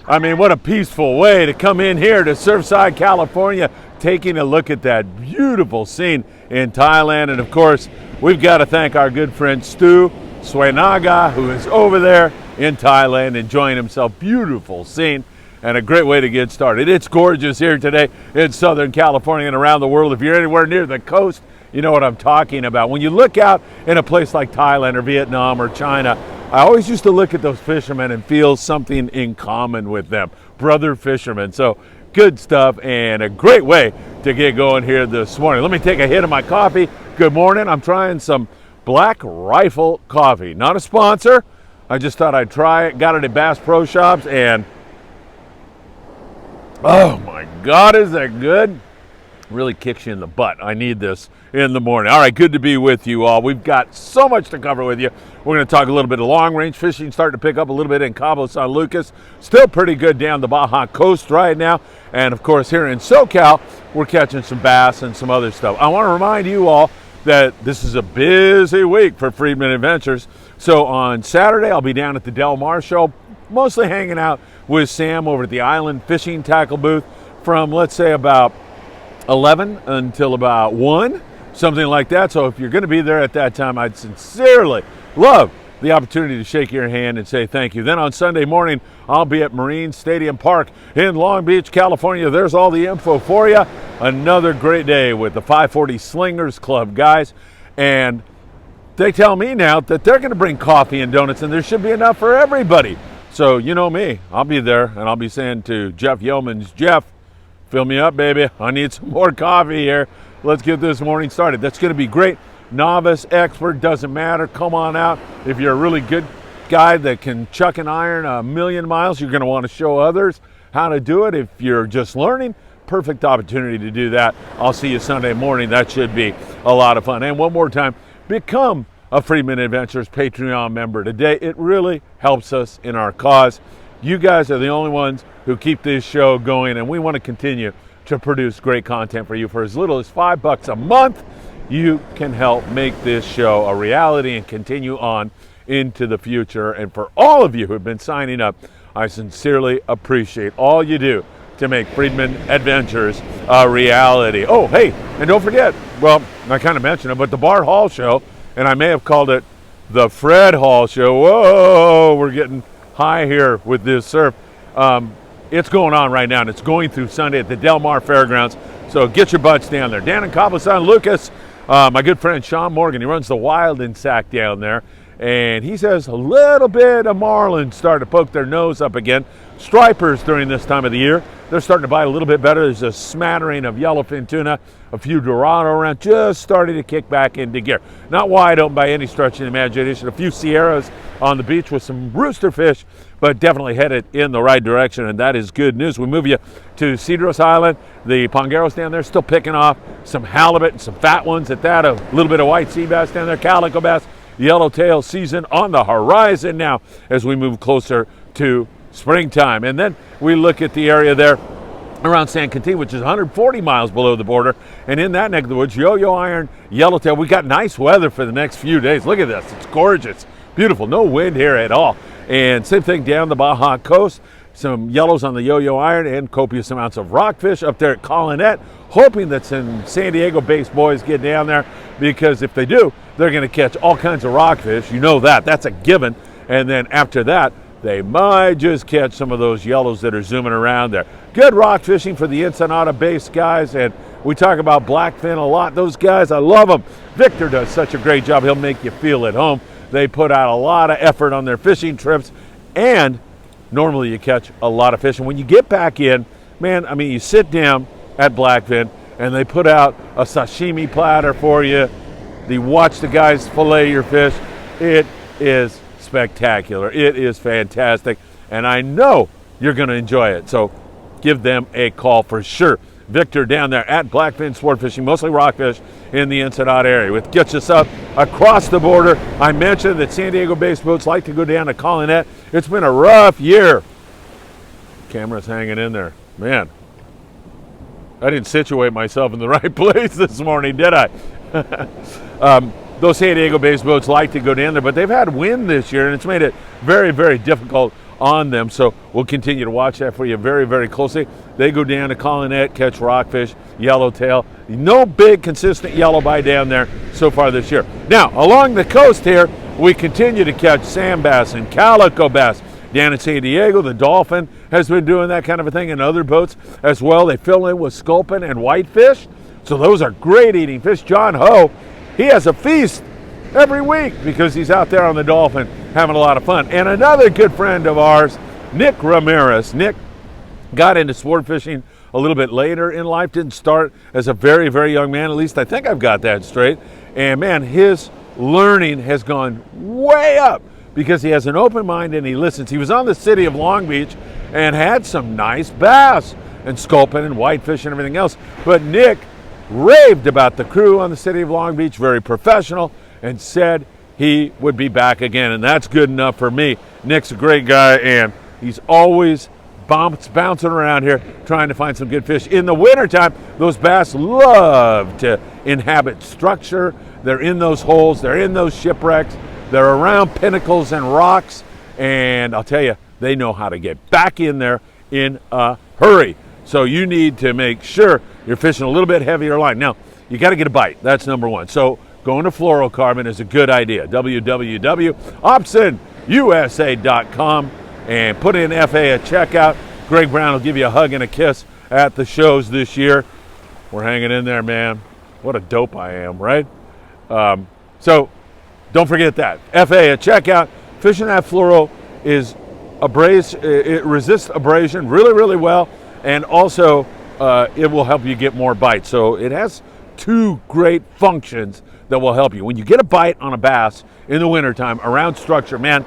I mean, what a peaceful way to come in here to Surfside, California, taking a look at that beautiful scene in Thailand. And of course, we've got to thank our good friend Stu Swenaga, who is over there in Thailand enjoying himself. Beautiful scene and a great way to get started. It's gorgeous here today in Southern California and around the world. If you're anywhere near the coast, you know what I'm talking about. When you look out in a place like Thailand or Vietnam or China, I always used to look at those fishermen and feel something in common with them. Brother fishermen. So good stuff and a great way to get going here this morning. Let me take a hit of my coffee. Good morning. I'm trying some Black Rifle coffee. Not a sponsor. I just thought I'd try it. Got it at Bass Pro Shops and oh my God, is that good? Really kicks you in the butt. I need this in the morning. All right, good to be with you all. We've got so much to cover with you. We're going to talk a little bit of long-range fishing, starting to pick up a little bit in Cabo, San Lucas. Still pretty good down the Baja Coast right now. And, of course, here in SoCal, we're catching some bass and some other stuff. I want to remind you all that this is a busy week for Friedman Adventures. So on Saturday, I'll be down at the Del Mar show, mostly hanging out with Sam over at the Island Fishing Tackle booth from, let's say, about 11 until about 1, something like that. So if you're going to be there at that time, I'd sincerely love the opportunity to shake your hand and say thank you. Then on Sunday morning, I'll be at Marine Stadium Park in Long Beach, California. There's all the info for you. Another great day with the 540 Slingers Club guys. And they tell me now that they're going to bring coffee and donuts, and there should be enough for everybody. So you know me, I'll be there, and I'll be saying to Jeff Yeomans, Jeff, fill me up, baby. I need some more coffee here. Let's get this morning started. That's going to be great. Novice, expert, doesn't matter. Come on out. If you're a really good guy that can chuck an iron a million miles, you're going to want to show others how to do it. If you're just learning, perfect opportunity to do that. I'll see you Sunday morning. That should be a lot of fun. And one more time, become a Friedman Adventures Patreon member today. It really helps us in our cause. You guys are the only ones who keep this show going, and we want to continue to produce great content for you. For as little as $5 a month, you can help make this show a reality and continue on into the future. And for all of you who have been signing up, I sincerely appreciate all you do to make Friedman Adventures a reality. Oh, hey, and don't forget, well, I kind of mentioned it, but the Bart Hall Show, and I may have called it the Fred Hall Show. Whoa, we're getting high here with this surf. It's going on right now, and it's going through Sunday at the Del Mar Fairgrounds. So get your butts down there. Down in Cabo San Lucas, my good friend Sean Morgan, he runs the Wild and Sack down there, and he says a little bit of marlin starting to poke their nose up again. Stripers during this time of the year, they're starting to bite a little bit better. There's a smattering of yellowfin tuna, a few dorado around, just starting to kick back into gear. Not wide open by any stretch of the imagination. A few sierras on the beach with some rooster fish, but definitely headed in the right direction, and that is good news. We move you to Cedros Island. The pongeros down there still picking off some halibut and some fat ones at that, a little bit of white sea bass down there, calico bass, yellowtail season on the horizon now as we move closer to springtime. And then we look at the area there around San Quintin, which is 140 miles below the border, and in that neck of the woods, yo-yo iron, yellowtail. We got nice weather for the next few days. Look at this, it's gorgeous, beautiful, no wind here at all. And same thing down the Baja Coast, some yellows on the yo-yo iron and copious amounts of rockfish up there at Colonette, hoping that some San Diego-based boys get down there, because if they do, they're going to catch all kinds of rockfish. You know that, that's a given. And then after that, they might just catch some of those yellows that are zooming around there. Good rock fishing for the Ensenada-based guys, and we talk about Blackfin a lot. Those guys, I love them. Victor does such a great job. He'll make you feel at home. They put out a lot of effort on their fishing trips, and normally you catch a lot of fish. And when you get back in, man, I mean, you sit down at Blackfin, and they put out a sashimi platter for you. You watch the guys fillet your fish. It is spectacular. It is fantastic, and I know you're going to enjoy it. So give them a call for sure. Victor down there at Blackfin Sport Fishing, mostly rockfish in the Ensenada area, which gets us up across the border. I mentioned that San Diego-based boats like to go down to Colonette. It's been a rough year. Camera's hanging in there. Man, I didn't situate myself in the right place this morning, did I? Those San Diego-based boats like to go down there, but they've had wind this year, and it's made it very, very difficult on them. So we'll continue to watch that for you very, very closely. They go down to Collinette, catch rockfish, yellowtail. No big consistent yellowbite down there so far this year. Now, along the coast here, we continue to catch sand bass and calico bass. Down in San Diego, the Dolphin has been doing that kind of a thing, and other boats as well. They fill in with sculpin and whitefish. So those are great eating fish. John Ho, he has a feast every week because he's out there on the Dolphin having a lot of fun. And another good friend of ours, Nick Ramirez. Nick got into sport fishing a little bit later in life, didn't start as a very, very young man. At least I think I've got that straight. And man, his learning has gone way up because he has an open mind and he listens. He was on the city of Long Beach and had some nice bass and sculpin and whitefish and everything else. But Nick raved about the crew on the city of Long Beach, very professional, and said he would be back again. And that's good enough for me. Nick's a great guy, and he's always bouncing around here trying to find some good fish. In the wintertime, those bass love to inhabit structure. They're in those holes, they're in those shipwrecks, they're around pinnacles and rocks, and I'll tell you, they know how to get back in there in a hurry. So you need to make sure you're fishing a little bit heavier line. Now, you got to get a bite. That's number one. So going to fluorocarbon is a good idea. www.opsonusa.com and put in FA at checkout. Greg Brown will give you a hug and a kiss at the shows this year. We're hanging in there, man. What a dope I am, right? So don't forget that. FA at checkout. Fishing that fluoro is it resists abrasion really, really well, and also it will help you get more bites. So it has two great functions that will help you. When you get a bite on a bass in the wintertime around structure, man,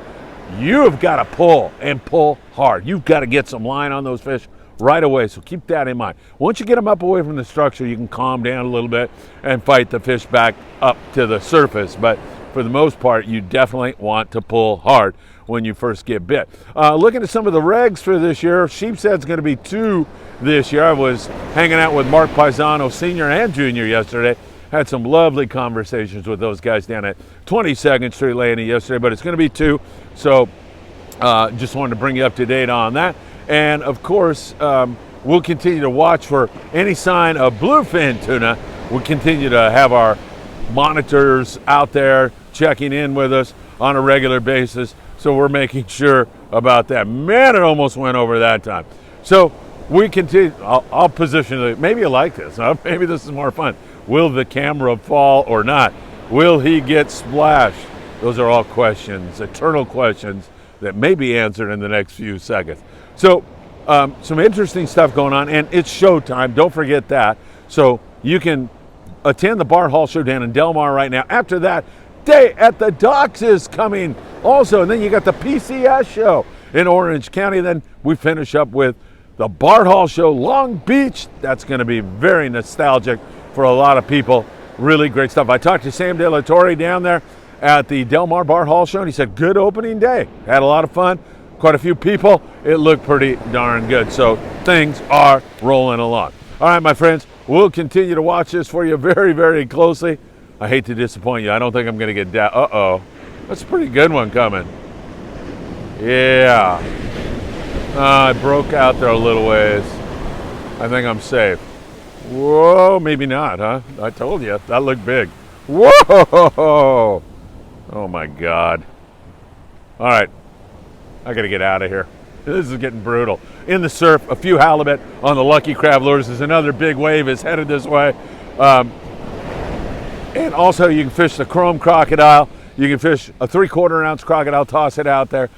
you've got to pull and pull hard. You've got to get some line on those fish right away, so keep that in mind. Once you get them up away from the structure, you can calm down a little bit and fight the fish back up to the surface. But for the most part, you definitely want to pull hard when you first get bit. Looking at some of the regs for this year, sheepshead's going to be 2 this year. I was hanging out with Mark Paisano, senior and junior, yesterday. Had some lovely conversations with those guys down at 22nd Street Landing yesterday, but it's going to be 2. So just wanted to bring you up to date on that. And of course, we'll continue to watch for any sign of bluefin tuna. We'll continue to have our monitors out there checking in with us on a regular basis. So we're making sure about that. Man, it almost went over that time. So we continue. I'll position it. Maybe you like this, huh? Maybe this is more fun. Will the camera fall or not? Will he get splashed? Those are all questions, eternal questions that may be answered in the next few seconds. So some interesting stuff going on, and it's showtime. Don't forget that. So you can attend the Bart Hall Show down in Del Mar right now. After that, Day at the Docks is coming also, and then you got the PCS show in Orange County. Then we finish up with the Bart Hall Show Long Beach. That's going to be very nostalgic for a lot of people. Really great stuff. I talked to Sam De La Torre down there at the Del Mar Bart Hall Show, and he said good opening day. Had a lot of fun. Quite a few people. It looked pretty darn good. So things are rolling along. All right, my friends, we'll continue to watch this for you very, very closely. I hate to disappoint you. I don't think I'm going to get down. Uh-oh. That's a pretty good one coming. Yeah. I broke out there a little ways. I think I'm safe. Whoa, maybe not, huh? I told you. That looked big. Whoa! Oh, my God. All right. I got to get out of here. This is getting brutal. In the surf, a few halibut on the Lucky Crab lures. There's another big wave is headed this way. And also you can fish the chrome crocodile. You can fish a 3/4 ounce crocodile, toss it out there.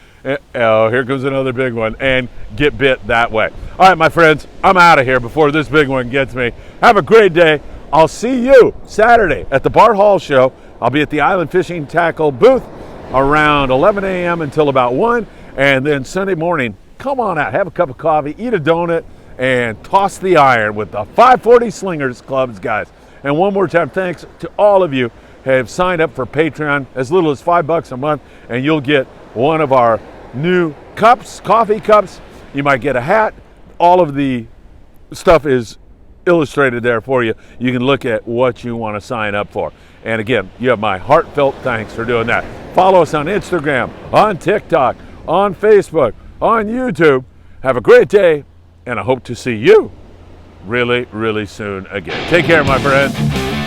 Oh, here comes another big one, and get bit that way. All right, my friends, I'm out of here before this big one gets me. Have a great day. I'll see you Saturday at the Bart Hall Show. I'll be at the Island Fishing Tackle booth around 11 a.m. until about 1. And then Sunday morning, come on out, have a cup of coffee, eat a donut, and toss the iron with the 540 Slingers Clubs, guys. And one more time, thanks to all of you who have signed up for Patreon, as little as $5 a month, and you'll get one of our new cups, coffee cups. You might get a hat. All of the stuff is illustrated there for you. You can look at what you want to sign up for. And again, you have my heartfelt thanks for doing that. Follow us on Instagram, on TikTok, on Facebook, on YouTube. Have a great day, and I hope to see you really, really soon again. Take care, my friend.